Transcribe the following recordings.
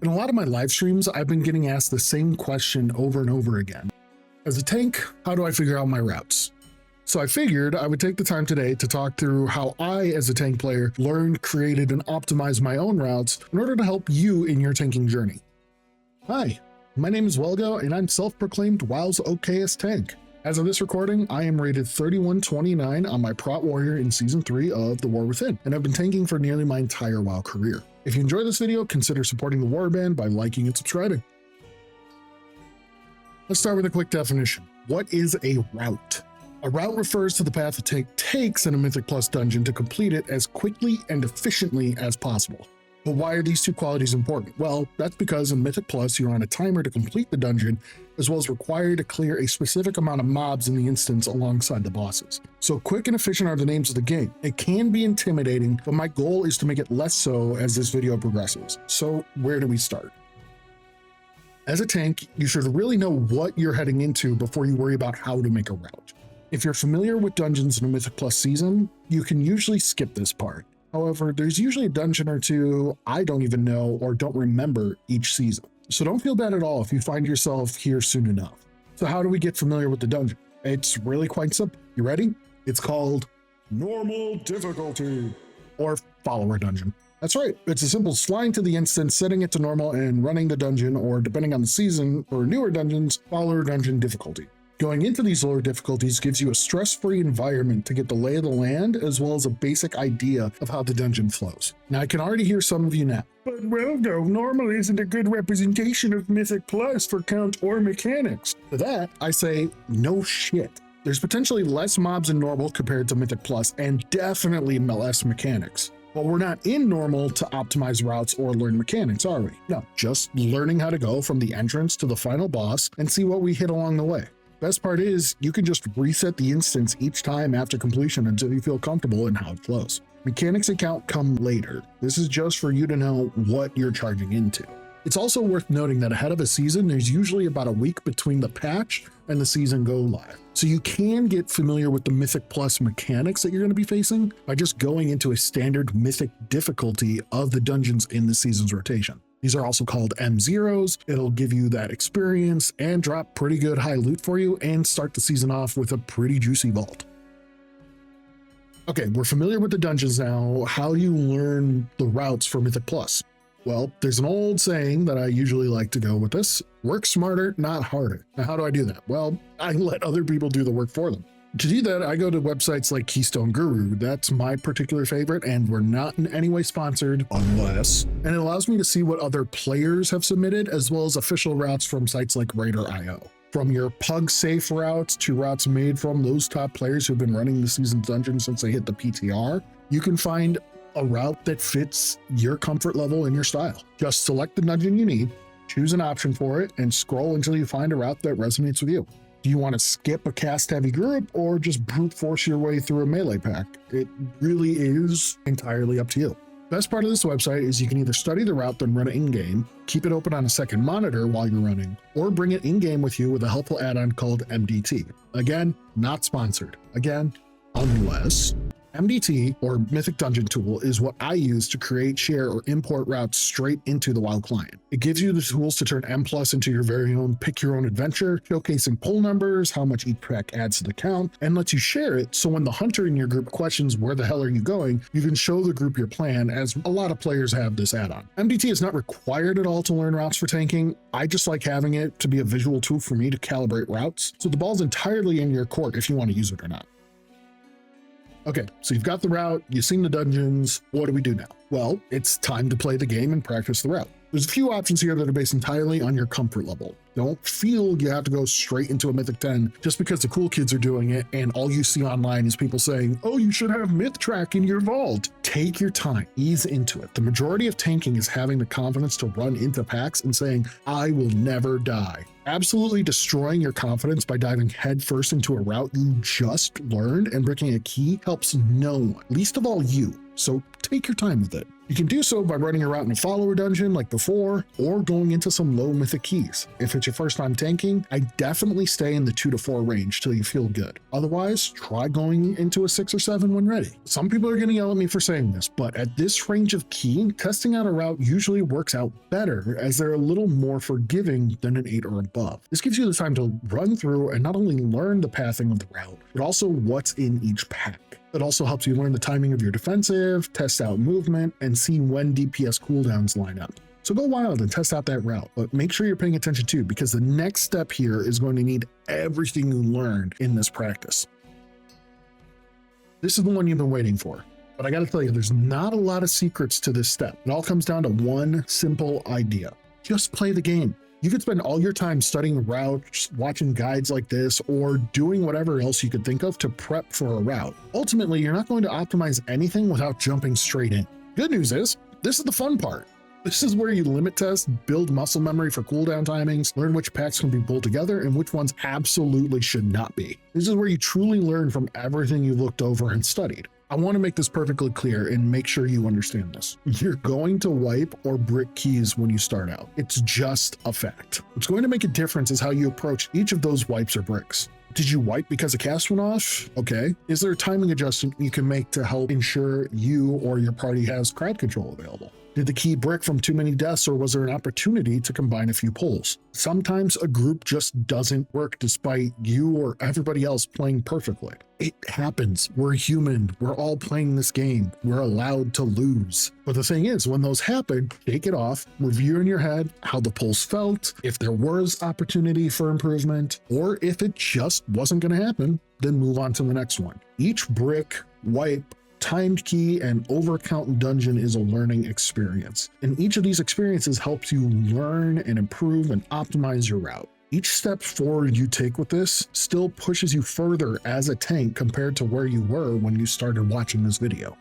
In a lot of my live streams, I've been getting asked the same question over and over again. As a tank, how do I figure out my routes? So I figured I would take the time today to talk through how I, as a tank player, learned, created, and optimized my own routes in order to help you in your tanking journey. Hi, my name is Welgo, and I'm self-proclaimed WoW's okayest tank. As of this recording, I am rated 3129 on my Prot Warrior in Season 3 of The War Within, and I've been tanking for nearly my entire WoW career. If you enjoy this video, consider supporting the Warband by liking and subscribing. Let's start with a quick definition. What is a route? A route refers to the path a tank takes in a Mythic Plus dungeon to complete it as quickly and efficiently as possible. But why are these two qualities important? Well, that's because in Mythic Plus, you're on a timer to complete the dungeon, as well as required to clear a specific amount of mobs in the instance alongside the bosses. So quick and efficient are the names of the game. It can be intimidating, but my goal is to make it less so as this video progresses. So where do we start? As a tank, you should really know what you're heading into before you worry about how to make a route. If you're familiar with dungeons in a Mythic Plus season, you can usually skip this part. However, there's usually a dungeon or two I don't even know or don't remember each season. So don't feel bad at all if you find yourself here soon enough. So how do we get familiar with the dungeon? It's really quite simple. You ready? It's called Normal Difficulty, or Follower Dungeon. That's right. It's a simple sliding to the instance, setting it to normal, and running the dungeon, or depending on the season, for newer dungeons, Follower Dungeon difficulty. Going into these lower difficulties gives you a stress-free environment to get the lay of the land, as well as a basic idea of how the dungeon flows. Now, I can already hear some of you now, but Welgo, normal isn't a good representation of Mythic Plus for count or mechanics. To that, I say, no shit. There's potentially less mobs in normal compared to Mythic Plus, and definitely less mechanics. But we're not in normal to optimize routes or learn mechanics, are we? No, just learning how to go from the entrance to the final boss and see what we hit along the way. Best part is you can just reset the instance each time after completion until you feel comfortable in how it flows. Mechanics and count come later. This is just for you to know what you're charging into. It's also worth noting that ahead of a season, there's usually about a week between the patch and the season go live. So you can get familiar with the Mythic Plus mechanics that you're going to be facing by just going into a standard Mythic difficulty of the dungeons in the season's rotation. These are also called M0s. It'll give you that experience and drop pretty good high loot for you and start the season off with a pretty juicy vault. Okay, we're familiar with the dungeons now. How do you learn the routes for Mythic Plus? Well, there's an old saying that I usually like to go with this: work smarter, not harder. Now, how do I do that? Well, I let other people do the work for them. To do that, I go to websites like Keystone Guru. That's my particular favorite, and we're not in any way sponsored, unless. And it allows me to see what other players have submitted, as well as official routes from sites like Raider.io. From your pug safe routes to routes made from those top players who've been running the season's dungeon since they hit the PTR, you can find a route that fits your comfort level and your style. Just select the dungeon you need, choose an option for it, and scroll until you find a route that resonates with you. Do you want to skip a cast-heavy group or just brute force your way through a melee pack? It really is entirely up to you. Best part of this website is you can either study the route then run it in-game, keep it open on a second monitor while you're running, or bring it in-game with you with a helpful add-on called MDT. Again, not sponsored. Again, unless. MDT, or Mythic Dungeon Tool, is what I use to create, share, or import routes straight into the WoW client. It gives you the tools to turn M+ into your very own pick-your-own adventure, showcasing pull numbers, how much each pack adds to the count, and lets you share it so when the hunter in your group questions where the hell are you going, you can show the group your plan, as a lot of players have this add-on. MDT is not required at all to learn routes for tanking. I just like having it to be a visual tool for me to calibrate routes, so the ball's entirely in your court if you want to use it or not. Okay, so you've got the route, you've seen the dungeons, what do we do now? Well, it's time to play the game and practice the route. There's a few options here that are based entirely on your comfort level. Don't feel you have to go straight into a Mythic 10 just because the cool kids are doing it and all you see online is people saying, oh, you should have Myth Track in your vault. Take your time, ease into it. The majority of tanking is having the confidence to run into packs and saying, I will never die. Absolutely destroying your confidence by diving headfirst into a route you just learned and breaking a key helps no one, least of all you. So take your time with it. You can do so by running your route in a follower dungeon like before, or going into some low mythic keys. If it's your first time tanking, I definitely stay in the 2 to 4 range till you feel good. Otherwise, try going into a 6 or 7 when ready. Some people are gonna yell at me for saying this, but at this range of key, testing out a route usually works out better as they're a little more forgiving than an 8 or above. This gives you the time to run through and not only learn the pathing of the route, but also what's in each pack. It also helps you learn the timing of your defensive, test out movement, and see when DPS cooldowns line up. So go wild and test out that route, but make sure you're paying attention too, because the next step here is going to need everything you learned in this practice. This is the one you've been waiting for, but I gotta tell you, there's not a lot of secrets to this step. It all comes down to one simple idea. Just play the game. You could spend all your time studying routes, watching guides like this, or doing whatever else you could think of to prep for a route. Ultimately, you're not going to optimize anything without jumping straight in. Good news is, this is the fun part. This is where you limit test, build muscle memory for cooldown timings, learn which packs can be pulled together and which ones absolutely should not be. This is where you truly learn from everything you looked over and studied. I want to make this perfectly clear and make sure you understand this. You're going to wipe or brick keys when you start out. It's just a fact. What's going to make a difference is how you approach each of those wipes or bricks. Did you wipe because a cast went off? Okay. Is there a timing adjustment you can make to help ensure you or your party has crowd control available? Did the key brick from too many deaths, or was there an opportunity to combine a few pulls? Sometimes a group just doesn't work despite you or everybody else playing perfectly. It happens. We're human. We're all playing this game. We're allowed to lose. But the thing is, when those happen, shake it off, review in your head how the pulls felt, if there was opportunity for improvement, or if it just wasn't going to happen, then move on to the next one. Each brick, wipe, timed key, and overcount dungeon is a learning experience. And each of these experiences helps you learn and improve and optimize your route. Each step forward you take with this still pushes you further as a tank compared to where you were when you started watching this video.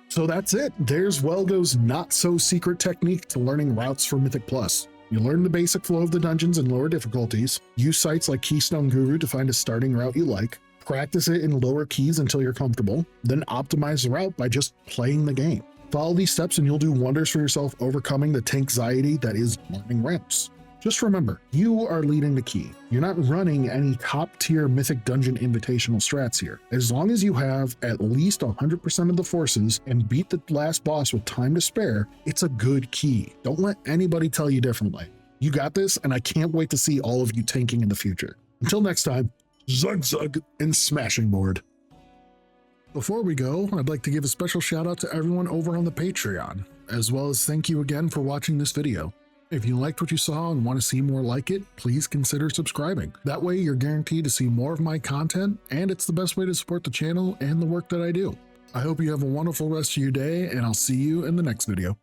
So that's it. There's Welgo's not so secret technique to learning routes for Mythic Plus. You learn the basic flow of the dungeons in lower difficulties, use sites like Keystone Guru to find a starting route you like, practice it in lower keys until you're comfortable, then optimize the route by just playing the game. Follow these steps and you'll do wonders for yourself, overcoming the tankxiety that is learning routes. Just remember, you are leading the key. You're not running any top-tier Mythic Dungeon invitational strats here. As long as you have at least 100% of the forces and beat the last boss with time to spare, it's a good key. Don't let anybody tell you differently. You got this, and I can't wait to see all of you tanking in the future. Until next time, Zug Zug and Smashing Board. Before we go, I'd like to give a special shout out to everyone over on the Patreon, as well as thank you again for watching this video. If you liked what you saw and want to see more like it, please consider subscribing. That way you're guaranteed to see more of my content, and it's the best way to support the channel and the work that I do. I hope you have a wonderful rest of your day, and I'll see you in the next video.